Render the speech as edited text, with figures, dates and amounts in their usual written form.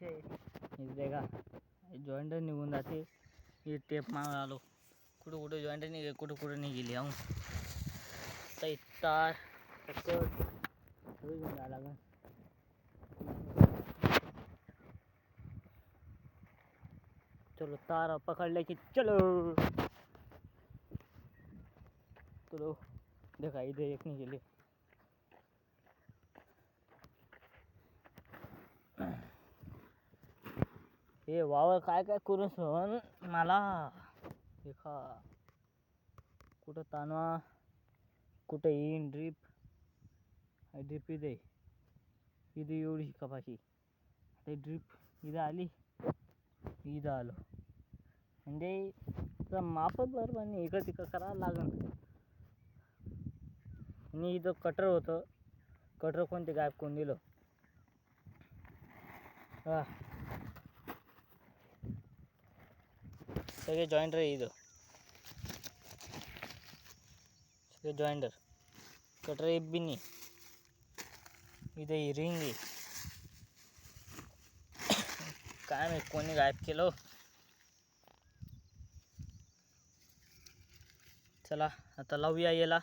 कसे इकडे का जॉईंट निघून जाते. ही टेप मारून आलो, कुठं कुठं जॉईंट निघे, कुठं कुठं नाही गेली. तार घेऊन जायला लागेल. चलो तार पकड़ की चलो. चलो देखा इधर एक नहीं गेली. हे वावर काय काय करून सोन मला देखा, कुठं तानवा, कुठं येईन ड्रीप इथे एवढी कपाशी. ते ड्रीप इथं आली, इथं आलो म्हणजे मापच बरोबर नाही. इकडं तिकडं करावं लागेल. आणि इथं कटर होतं, कटर कोणते गायब करून दिलं. सगळे जॉईंटर आहे इथं, सगळे जॉईंटर. कटर एक बी नाही. इथं ही रिंग आहे, काय माहित कोणी गायब केलं. चला आता लावूया याला.